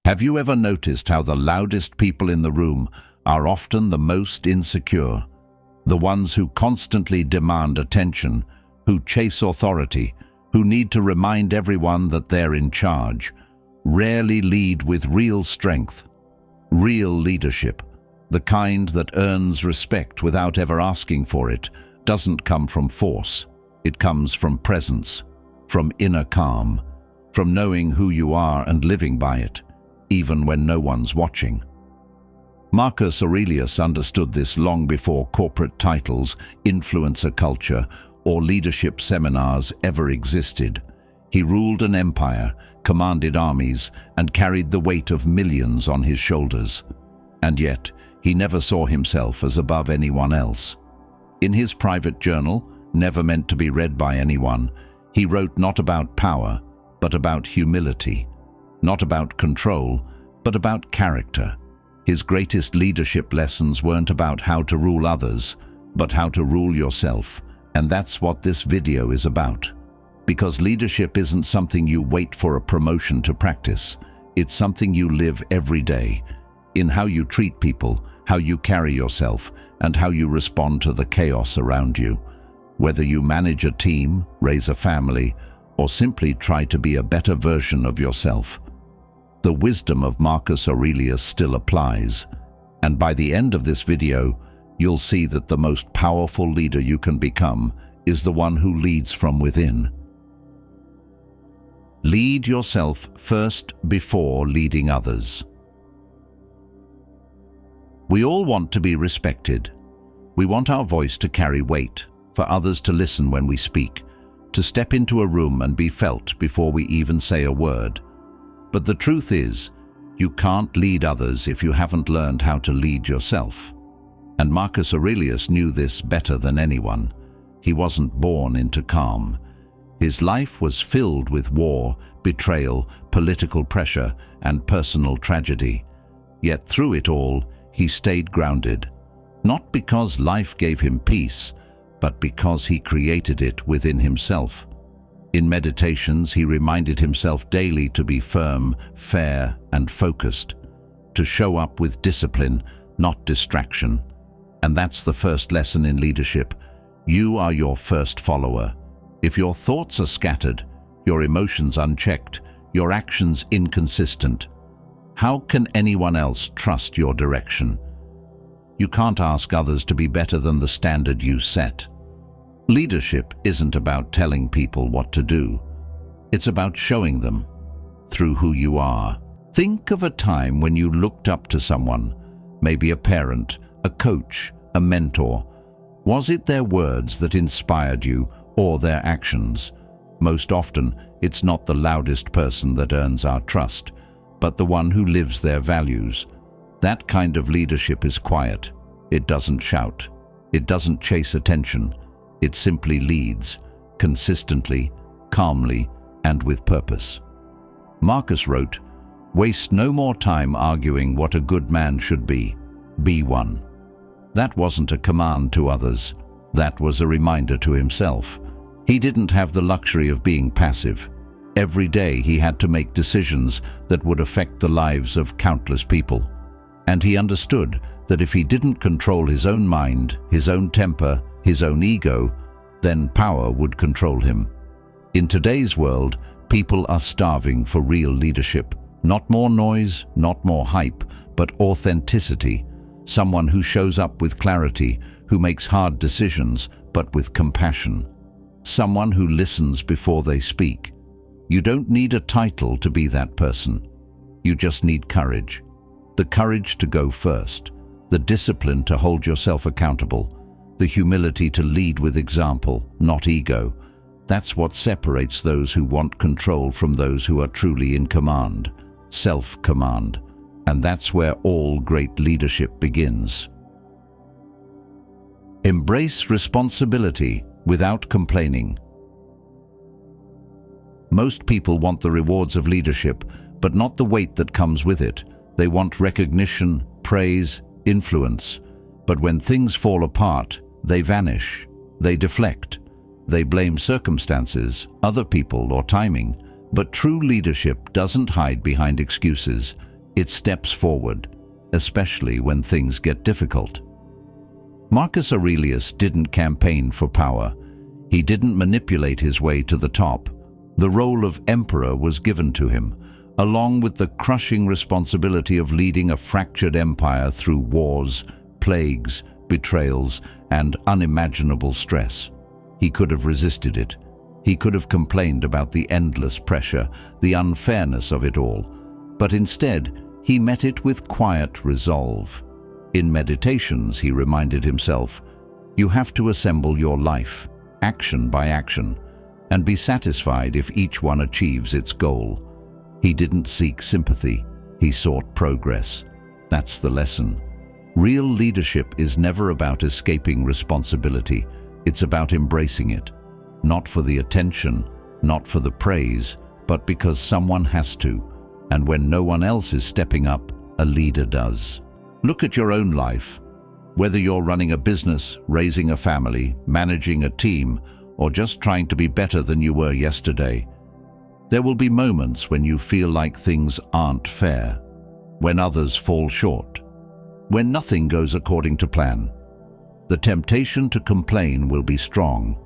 Have you ever noticed how the loudest people in the room are often the most insecure? The ones who constantly demand attention, who chase authority, who need to remind everyone that they're in charge, rarely lead with real strength, real leadership. The kind that earns respect without ever asking for it doesn't come from force. It comes from presence, from inner calm, from knowing who you are and living by it, even when no one's watching. Marcus Aurelius understood this long before corporate titles, influencer culture, or leadership seminars ever existed. He ruled an empire, commanded armies, and carried the weight of millions on his shoulders. And yet, he never saw himself as above anyone else. In his private journal, never meant to be read by anyone, he wrote not about power, but about humility. Not about control, but about character. His greatest leadership lessons weren't about how to rule others, but how to rule yourself. And that's what this video is about. Because leadership isn't something you wait for a promotion to practice. It's something you live every day, in how you treat people, how you carry yourself, and how you respond to the chaos around you. Whether you manage a team, raise a family, or simply try to be a better version of yourself, the wisdom of Marcus Aurelius still applies. And by the end of this video, you'll see that the most powerful leader you can become is the one who leads from within. Lead yourself first before leading others. We all want to be respected. We want our voice to carry weight, for others to listen when we speak, to step into a room and be felt before we even say a word. But the truth is, you can't lead others if you haven't learned how to lead yourself. And Marcus Aurelius knew this better than anyone. He wasn't born into calm. His life was filled with war, betrayal, political pressure, and personal tragedy. Yet through it all, he stayed grounded. Not because life gave him peace, but because he created it within himself. In meditations, he reminded himself daily to be firm, fair, and focused, to show up with discipline, not distraction. And that's the first lesson in leadership. You are your first follower. If your thoughts are scattered, your emotions unchecked, your actions inconsistent, how can anyone else trust your direction? You can't ask others to be better than the standard you set. Leadership isn't about telling people what to do. It's about showing them through who you are. Think of a time when you looked up to someone, maybe a parent, a coach, a mentor. Was it their words that inspired you or their actions? Most often, it's not the loudest person that earns our trust, but the one who lives their values. That kind of leadership is quiet. It doesn't shout. It doesn't chase attention. It simply leads, consistently, calmly, and with purpose. Marcus wrote, "Waste no more time arguing what a good man should be. Be one." That wasn't a command to others. That was a reminder to himself. He didn't have the luxury of being passive. Every day he had to make decisions that would affect the lives of countless people. And he understood that if he didn't control his own mind, his own temper, his own ego, then power would control him. In today's world, people are starving for real leadership. Not more noise, not more hype, but authenticity. Someone who shows up with clarity, who makes hard decisions, but with compassion. Someone who listens before they speak. You don't need a title to be that person. You just need courage. The courage to go first. The discipline to hold yourself accountable. The humility to lead with example, not ego. That's what separates those who want control from those who are truly in command. Self-command. And that's where all great leadership begins. Embrace responsibility without complaining. Most people want the rewards of leadership, but not the weight that comes with it. They want recognition, praise, influence. But when things fall apart, they vanish. They deflect. They blame circumstances, other people, or timing. But true leadership doesn't hide behind excuses. It steps forward, especially when things get difficult. Marcus Aurelius didn't campaign for power. He didn't manipulate his way to the top. The role of emperor was given to him, along with the crushing responsibility of leading a fractured empire through wars, plagues, betrayals, and unimaginable stress. He could have resisted it. He could have complained about the endless pressure, the unfairness of it all. But instead, he met it with quiet resolve. In meditations, he reminded himself, "You have to assemble your life, action by action, and be satisfied if each one achieves its goal." He didn't seek sympathy, he sought progress. That's the lesson. Real leadership is never about escaping responsibility. It's about embracing it. Not for the attention, not for the praise, but because someone has to. And when no one else is stepping up, a leader does. Look at your own life. Whether you're running a business, raising a family, managing a team, or just trying to be better than you were yesterday, there will be moments when you feel like things aren't fair, when others fall short, when nothing goes according to plan. The temptation to complain will be strong,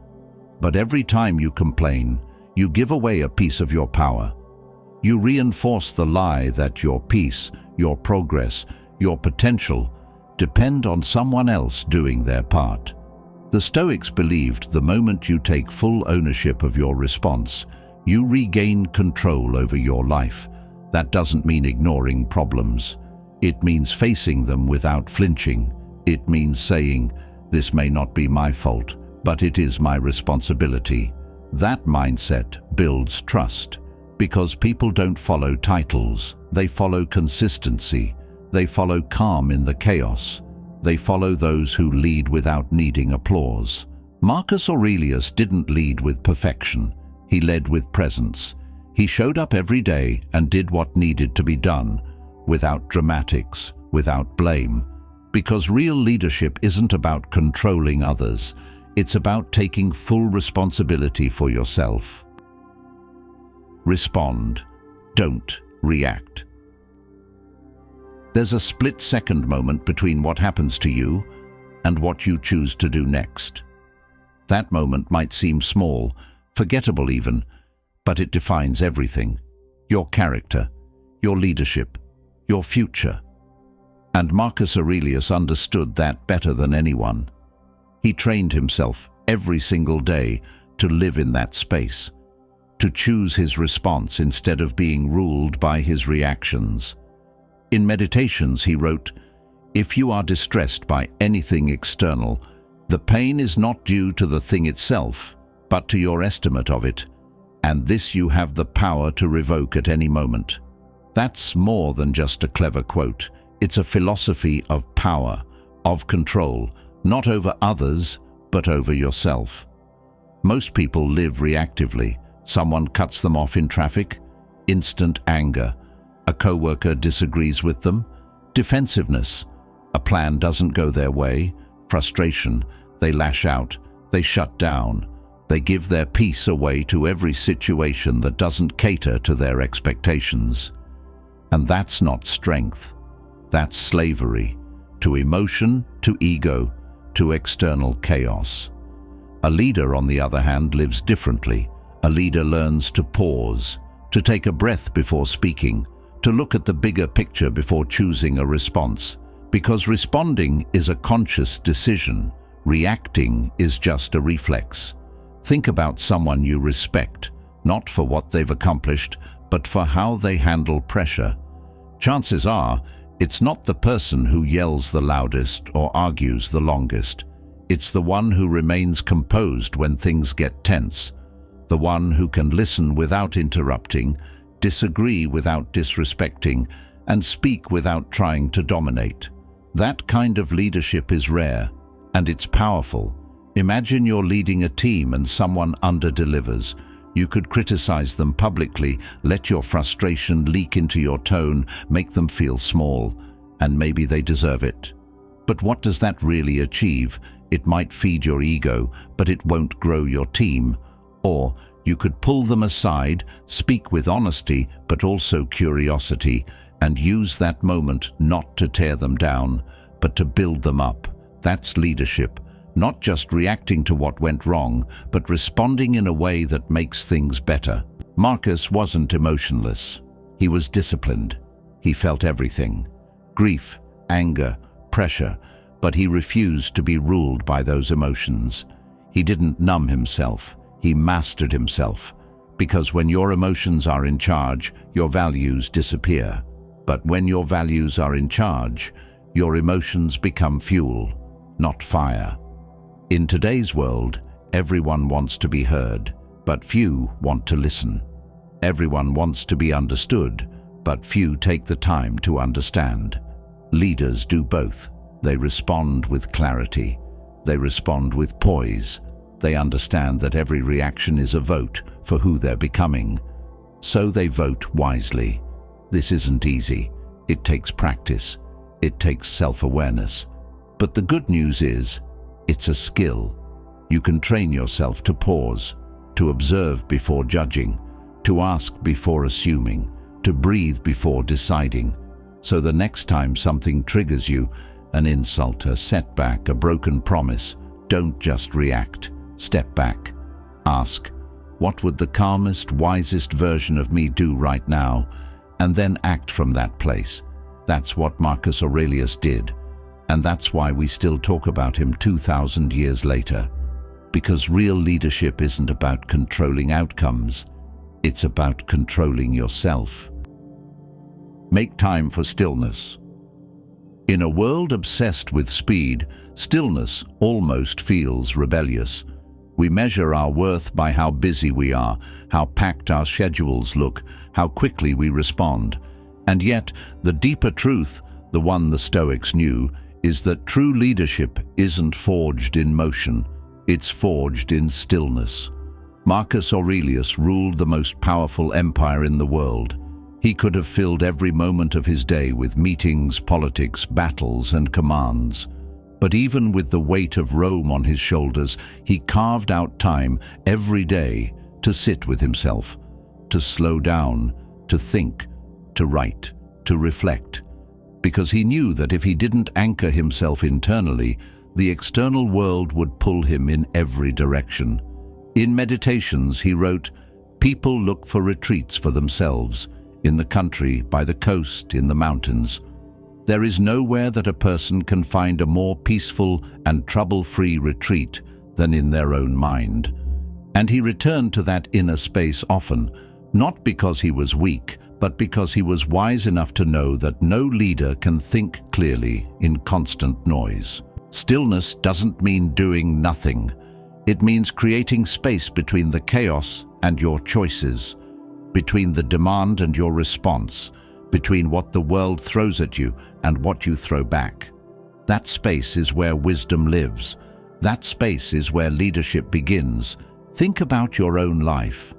but every time you complain, you give away a piece of your power. You reinforce the lie that your peace, your progress, your potential depend on someone else doing their part. The Stoics believed the moment you take full ownership of your response, you regain control over your life. That doesn't mean ignoring problems. It means facing them without flinching. It means saying, "This may not be my fault, but it is my responsibility." That mindset builds trust, because people don't follow titles, they follow consistency. They follow calm in the chaos. They follow those who lead without needing applause. Marcus Aurelius didn't lead with perfection. He led with presence. He showed up every day and did what needed to be done, without dramatics, without blame. Because real leadership isn't about controlling others. It's about taking full responsibility for yourself. Respond. Don't react. There's a split-second moment between what happens to you and what you choose to do next. That moment might seem small, forgettable even, but it defines everything. Your character, your leadership, your future. And Marcus Aurelius understood that better than anyone. He trained himself every single day to live in that space, to choose his response instead of being ruled by his reactions. In Meditations, he wrote, "If you are distressed by anything external, the pain is not due to the thing itself, but to your estimate of it, and this you have the power to revoke at any moment." That's more than just a clever quote. It's a philosophy of power, of control, not over others, but over yourself. Most people live reactively. Someone cuts them off in traffic, instant anger. A coworker disagrees with them, defensiveness. A plan doesn't go their way, frustration. They lash out, they shut down. They give their peace away to every situation that doesn't cater to their expectations. And that's not strength. That's slavery, to emotion, to ego, to external chaos. A leader, on the other hand, lives differently. A leader learns to pause, to take a breath before speaking, to look at the bigger picture before choosing a response. Because responding is a conscious decision. Reacting is just a reflex. Think about someone you respect, not for what they've accomplished, but for how they handle pressure. Chances are, it's not the person who yells the loudest or argues the longest. It's the one who remains composed when things get tense. The one who can listen without interrupting, disagree without disrespecting, and speak without trying to dominate. That kind of leadership is rare, and it's powerful. Imagine you're leading a team and someone under-delivers. You could criticize them publicly, let your frustration leak into your tone, make them feel small, and maybe they deserve it. But what does that really achieve? It might feed your ego, but it won't grow your team. Or you could pull them aside, speak with honesty, but also curiosity. and use that moment not to tear them down, but to build them up. That's leadership, not just reacting to what went wrong, but responding in a way that makes things better. Marcus wasn't emotionless. He was disciplined. He felt everything: grief, anger, pressure, but he refused to be ruled by those emotions. He didn't numb himself. He mastered himself. Because when your emotions are in charge, your values disappear. But when your values are in charge, your emotions become fuel, not fire. In today's world, everyone wants to be heard, but few want to listen. Everyone wants to be understood, but few take the time to understand. Leaders do both. They respond with clarity. They respond with poise. They understand that every reaction is a vote for who they're becoming. So they vote wisely. This isn't easy. It takes practice. It takes self-awareness. But the good news is, it's a skill. You can train yourself to pause, to observe before judging, to ask before assuming, to breathe before deciding. So the next time something triggers you, an insult, a setback, a broken promise, don't just react. Step back. Ask, what would the calmest, wisest version of me do right now? And then act from that place. That's what Marcus Aurelius did. And that's why we still talk about him 2,000 years later. Because real leadership isn't about controlling outcomes. It's about controlling yourself. Make time for stillness. In a world obsessed with speed, stillness almost feels rebellious. We measure our worth by how busy we are, how packed our schedules look, how quickly we respond. And yet, the deeper truth, the one the Stoics knew, is that true leadership isn't forged in motion, it's forged in stillness. Marcus Aurelius ruled the most powerful empire in the world. He could have filled every moment of his day with meetings, politics, battles, and commands. But even with the weight of Rome on his shoulders, he carved out time every day to sit with himself, to slow down, to think, to write, to reflect. Because he knew that if he didn't anchor himself internally, the external world would pull him in every direction. In Meditations, he wrote, "People look for retreats for themselves, in the country, by the coast, in the mountains. There is nowhere that a person can find a more peaceful and trouble-free retreat than in their own mind." And he returned to that inner space often, not because he was weak, but because he was wise enough to know that no leader can think clearly in constant noise. Stillness doesn't mean doing nothing. It means creating space between the chaos and your choices, between the demand and your response, between what the world throws at you and what you throw back. That space is where wisdom lives. That space is where leadership begins. Think about your own life.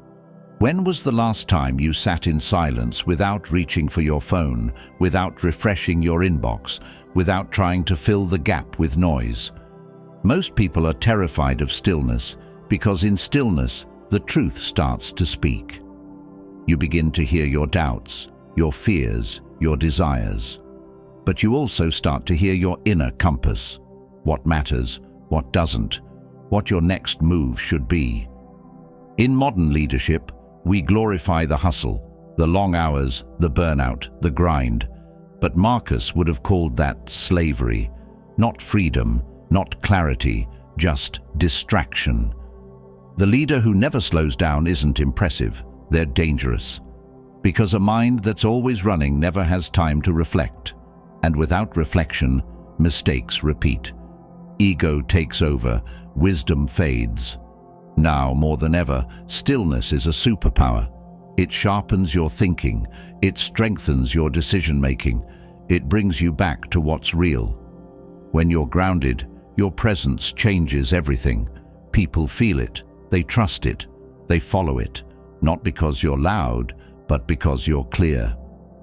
When was the last time you sat in silence without reaching for your phone, without refreshing your inbox, without trying to fill the gap with noise? Most people are terrified of stillness because in stillness, the truth starts to speak. You begin to hear your doubts, your fears, your desires. But you also start to hear your inner compass. What matters, what doesn't, what your next move should be. In modern leadership, we glorify the hustle, the long hours, the burnout, the grind. But Marcus would have called that slavery, not freedom, not clarity, just distraction. The leader who never slows down isn't impressive, they're dangerous. Because a mind that's always running never has time to reflect. And without reflection, mistakes repeat. Ego takes over, wisdom fades. Now, more than ever, stillness is a superpower. It sharpens your thinking, it strengthens your decision-making, it brings you back to what's real. When you're grounded, your presence changes everything. People feel it, they trust it, they follow it, not because you're loud, but because you're clear.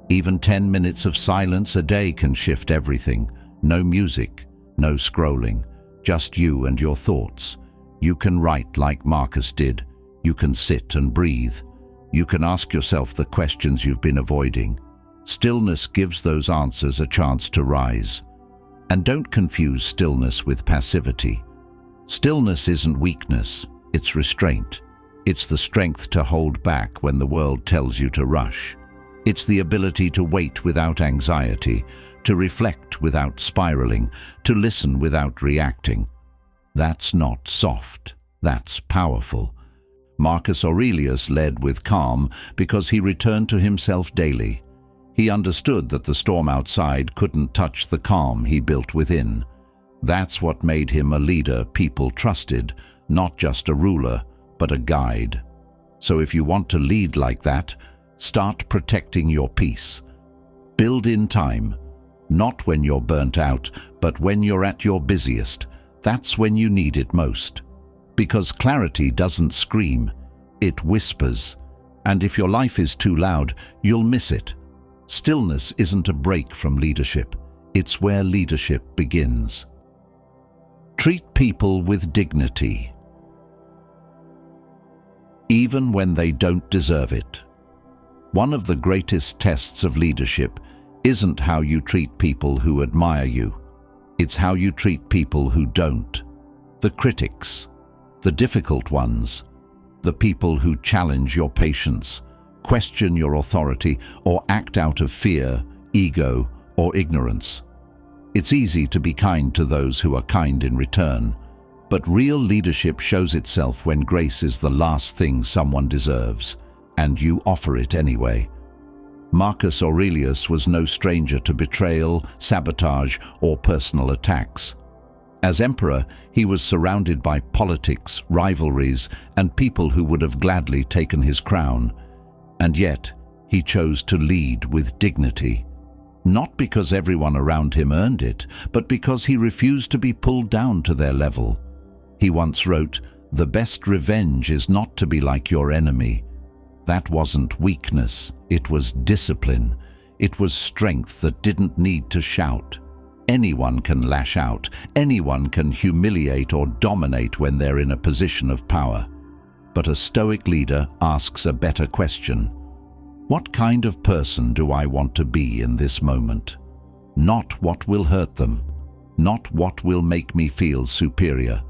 Even 10 minutes of silence a day can shift everything. No music, no scrolling, just you and your thoughts. You can write like Marcus did. You can sit and breathe. You can ask yourself the questions you've been avoiding. Stillness gives those answers a chance to rise. And don't confuse stillness with passivity. Stillness isn't weakness, it's restraint. It's the strength to hold back when the world tells you to rush. It's the ability to wait without anxiety, to reflect without spiraling, to listen without reacting. That's not soft, that's powerful. Marcus Aurelius led with calm because he returned to himself daily. He understood that the storm outside couldn't touch the calm he built within. That's what made him a leader people trusted, not just a ruler, but a guide. So if you want to lead like that, start protecting your peace. Build in time, not when you're burnt out, but when you're at your busiest. That's when you need it most. Because clarity doesn't scream, it whispers. And if your life is too loud, you'll miss it. Stillness isn't a break from leadership. It's where leadership begins. Treat people with dignity, even when they don't deserve it. One of the greatest tests of leadership isn't how you treat people who admire you. It's how you treat people who don't. The critics, the difficult ones, the people who challenge your patience, question your authority, or act out of fear, ego, or ignorance. It's easy to be kind to those who are kind in return, but real leadership shows itself when grace is the last thing someone deserves, and you offer it anyway. Marcus Aurelius was no stranger to betrayal, sabotage, or personal attacks. As emperor, he was surrounded by politics, rivalries, and people who would have gladly taken his crown. And yet, he chose to lead with dignity. Not because everyone around him earned it, but because he refused to be pulled down to their level. He once wrote, "The best revenge is not to be like your enemy." That wasn't weakness, it was discipline. It was strength that didn't need to shout. Anyone can lash out, anyone can humiliate or dominate when they're in a position of power. But a Stoic leader asks a better question. What kind of person do I want to be in this moment? Not what will hurt them, not what will make me feel superior,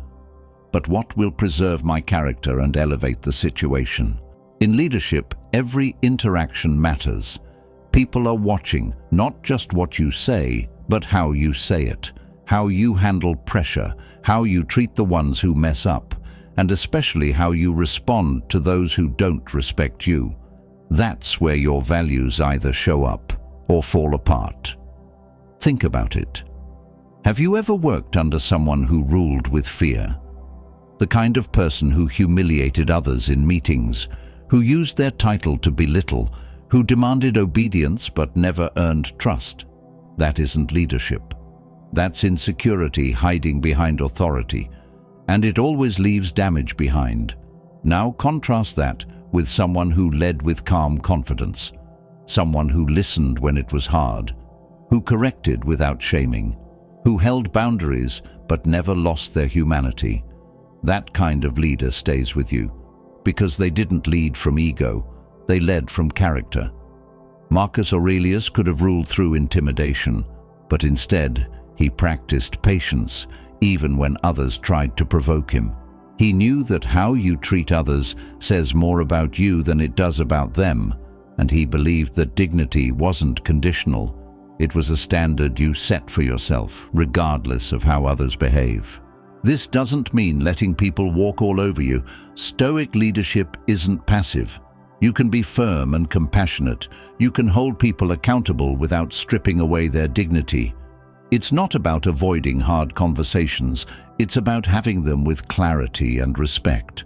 but what will preserve my character and elevate the situation. In leadership, every interaction matters. People are watching not just what you say, but how you say it, how you handle pressure, how you treat the ones who mess up, and especially how you respond to those who don't respect you. That's where your values either show up or fall apart. Think about it. Have you ever worked under someone who ruled with fear? The kind of person who humiliated others in meetings, who used their title to belittle, who demanded obedience but never earned trust. That isn't leadership. That's insecurity hiding behind authority, and it always leaves damage behind. Now contrast that with someone who led with calm confidence, someone who listened when it was hard, who corrected without shaming, who held boundaries but never lost their humanity. That kind of leader stays with you, because they didn't lead from ego, they led from character. Marcus Aurelius could have ruled through intimidation, but instead he practiced patience, even when others tried to provoke him. He knew that how you treat others says more about you than it does about them, and he believed that dignity wasn't conditional. It was a standard you set for yourself, regardless of how others behave. This doesn't mean letting people walk all over you. Stoic leadership isn't passive. You can be firm and compassionate. You can hold people accountable without stripping away their dignity. It's not about avoiding hard conversations. It's about having them with clarity and respect.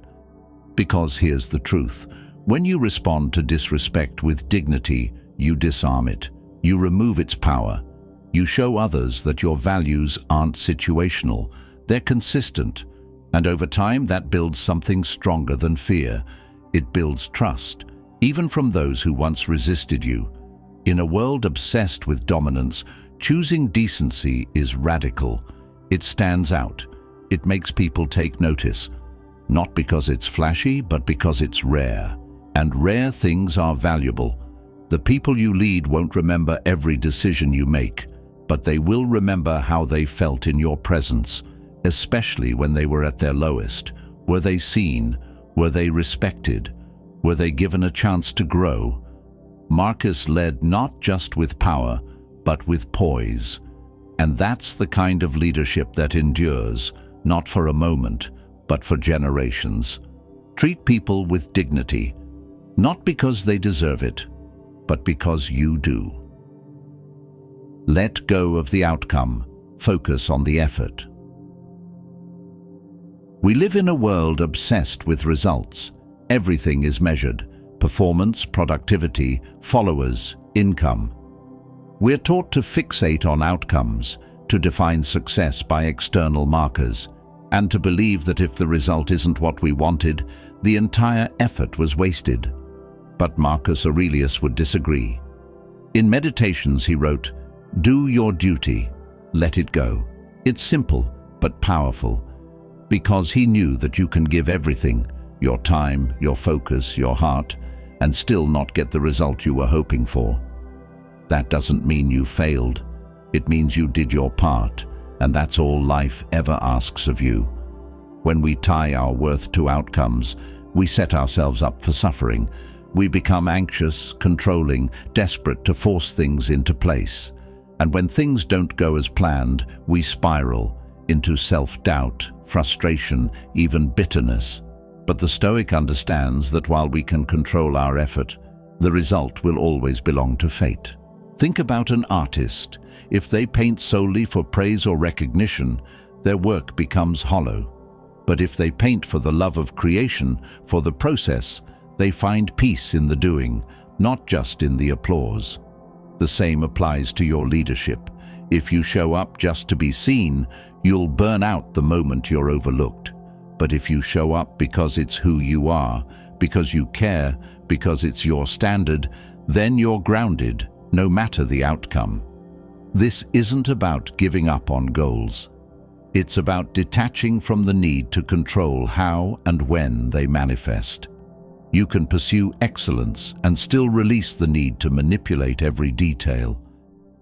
Because here's the truth. When you respond to disrespect with dignity, you disarm it. You remove its power. You show others that your values aren't situational. They're consistent. And over time, that builds something stronger than fear. It builds trust, even from those who once resisted you. In a world obsessed with dominance, choosing decency is radical. It stands out. It makes people take notice. Not because it's flashy, but because it's rare. And rare things are valuable. The people you lead won't remember every decision you make, but they will remember how they felt in your presence, especially when they were at their lowest. Were they seen? Were they respected? Were they given a chance to grow? Marcus led not just with power, but with poise. And that's the kind of leadership that endures, not for a moment, but for generations. Treat people with dignity, not because they deserve it, but because you do. Let go of the outcome, focus on the effort. We live in a world obsessed with results. Everything is measured: performance, productivity, followers, income. We're taught to fixate on outcomes, to define success by external markers, and to believe that if the result isn't what we wanted, the entire effort was wasted. But Marcus Aurelius would disagree. In Meditations he wrote, "Do your duty, let it go." It's simple but powerful, because he knew that you can give everything, your time, your focus, your heart, and still not get the result you were hoping for. That doesn't mean you failed. It means you did your part, and that's all life ever asks of you. When we tie our worth to outcomes, we set ourselves up for suffering. We become anxious, controlling, desperate to force things into place. And when things don't go as planned, we spiral into self-doubt, frustration, even bitterness. But the Stoic understands that while we can control our effort, the result will always belong to fate. Think about an artist. If they paint solely for praise or recognition, their work becomes hollow. But if they paint for the love of creation, for the process, they find peace in the doing, not just in the applause. The same applies to your leadership. If you show up just to be seen, you'll burn out the moment you're overlooked. But if you show up because it's who you are, because you care, because it's your standard, then you're grounded, no matter the outcome. This isn't about giving up on goals. It's about detaching from the need to control how and when they manifest. You can pursue excellence and still release the need to manipulate every detail.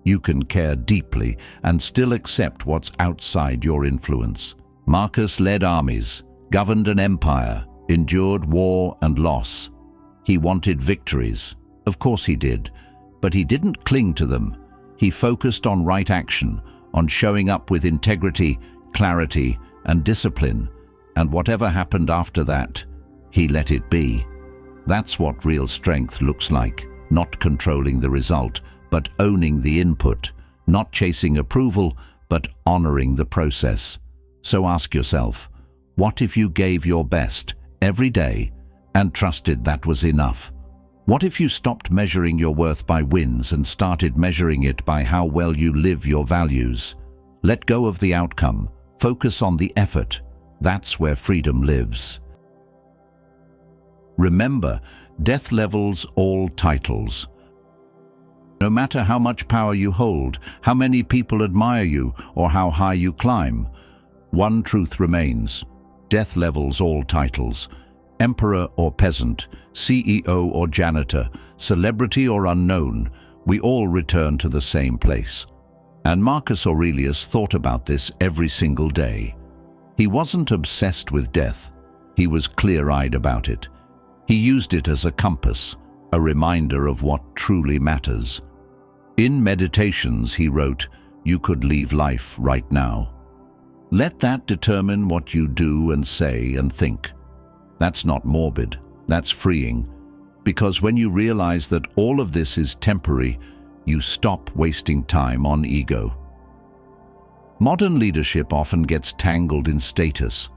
You can care deeply and still accept what's outside your influence. Marcus led armies, governed an empire, endured war and loss. He wanted victories. Of course he did, but he didn't cling to them. He focused on right action, on showing up with integrity, clarity, and discipline, and whatever happened after that, he let it be. That's what real strength looks like, not controlling the result, but owning the input, not chasing approval, but honoring the process. So ask yourself, what if you gave your best every day and trusted that was enough? What if you stopped measuring your worth by wins and started measuring it by how well you live your values? Let go of the outcome. Focus on the effort. That's where freedom lives. Remember, death levels all titles. No matter how much power you hold, how many people admire you, or how high you climb, one truth remains. Death levels all titles. Emperor or peasant, CEO or janitor, celebrity or unknown, we all return to the same place. And Marcus Aurelius thought about this every single day. He wasn't obsessed with death. He was clear-eyed about it. He used it as a compass, a reminder of what truly matters. In Meditations, he wrote, "You could leave life right now." Let that determine what you do and say and think. That's not morbid, that's freeing. Because when you realize that all of this is temporary, you stop wasting time on ego. Modern leadership often gets tangled in status.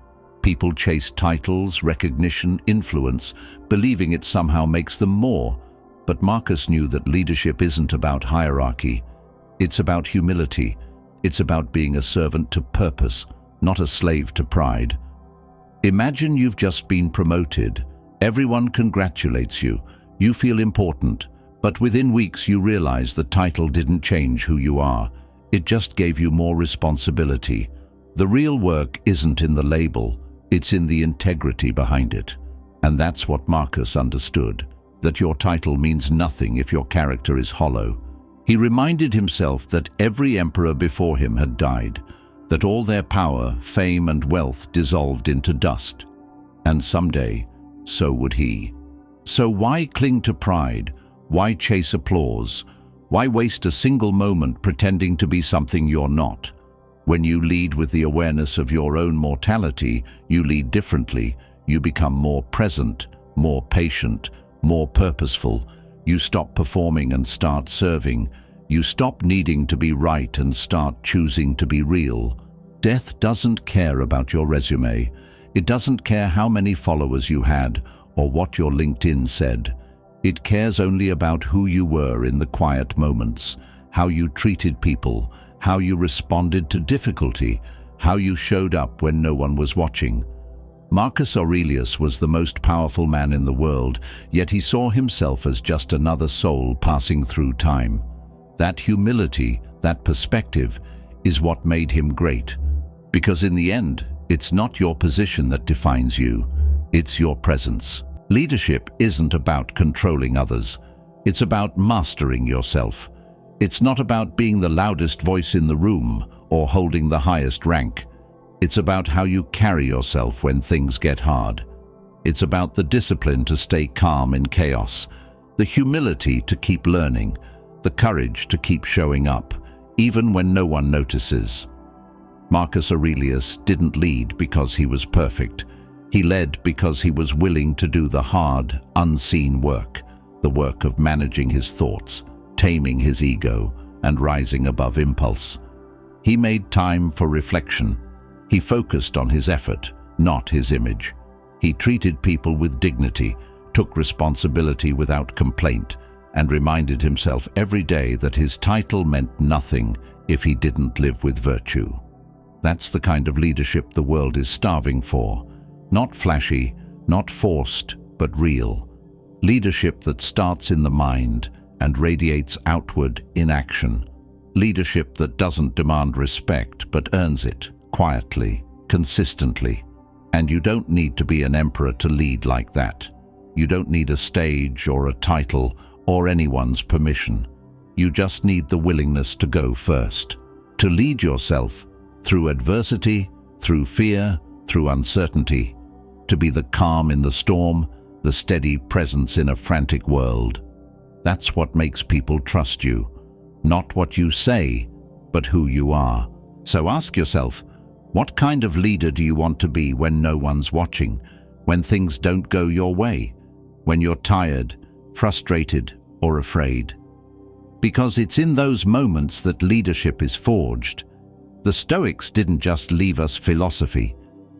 People chase titles, recognition, influence, believing it somehow makes them more. But Marcus knew that leadership isn't about hierarchy. It's about humility. It's about being a servant to purpose, not a slave to pride. Imagine you've just been promoted. Everyone congratulates you. You feel important. But within weeks you realize the title didn't change who you are. It just gave you more responsibility. The real work isn't in the label. It's in the integrity behind it. And that's what Marcus understood. that your title means nothing if your character is hollow. He reminded himself that every emperor before him had died, that all their power, fame, and wealth dissolved into dust. And someday, so would he. So why cling to pride? Why chase applause? Why waste a single moment pretending to be something you're not? When you lead with the awareness of your own mortality, you lead differently. You become more present, more patient, more purposeful. You stop performing and start serving. You stop needing to be right and start choosing to be real. Death doesn't care about your resume. It doesn't care how many followers you had or what your LinkedIn said. It cares only about who you were in the quiet moments, how you treated people, how you responded to difficulty, how you showed up when no one was watching. Marcus Aurelius was the most powerful man in the world, yet he saw himself as just another soul passing through time. That humility, that perspective, is what made him great. Because in the end, it's not your position that defines you, it's your presence. Leadership isn't about controlling others. It's about mastering yourself. It's not about being the loudest voice in the room or holding the highest rank. It's about how you carry yourself when things get hard. It's about the discipline to stay calm in chaos, the humility to keep learning, the courage to keep showing up, even when no one notices. Marcus Aurelius didn't lead because he was perfect. He led because he was willing to do the hard, unseen work, the work of managing his thoughts, taming his ego, and rising above impulse. He made time for reflection. He focused on his effort, not his image. He treated people with dignity, took responsibility without complaint, and reminded himself every day that his title meant nothing if he didn't live with virtue. That's the kind of leadership the world is starving for. Not flashy, not forced, but real. Leadership that starts in the mind and radiates outward in action. Leadership that doesn't demand respect but earns it, quietly, consistently. And you don't need to be an emperor to lead like that. You don't need a stage or a title or anyone's permission. You just need the willingness to go first. To lead yourself through adversity, through fear, through uncertainty. To be the calm in the storm, the steady presence in a frantic world. That's what makes people trust you. Not what you say, but who you are. So ask yourself, what kind of leader do you want to be when no one's watching, when things don't go your way, when you're tired, frustrated, or afraid? Because it's in those moments that leadership is forged. The Stoics didn't just leave us philosophy.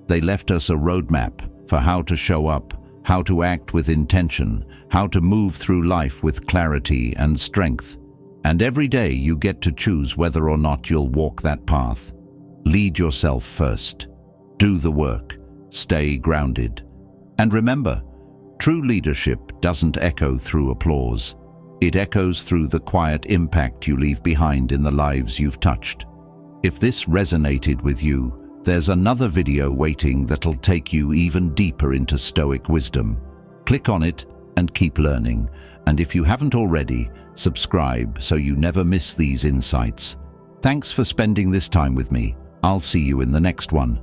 They left us a roadmap for how to show up, how to act with intention, how to move through life with clarity and strength. And every day you get to choose whether or not you'll walk that path. Lead yourself first. Do the work. Stay grounded. And remember, true leadership doesn't echo through applause. It echoes through the quiet impact you leave behind in the lives you've touched. If this resonated with you, there's another video waiting that'll take you even deeper into Stoic wisdom. Click on it and keep learning. And if you haven't already, subscribe so you never miss these insights. Thanks for spending this time with me. I'll see you in the next one.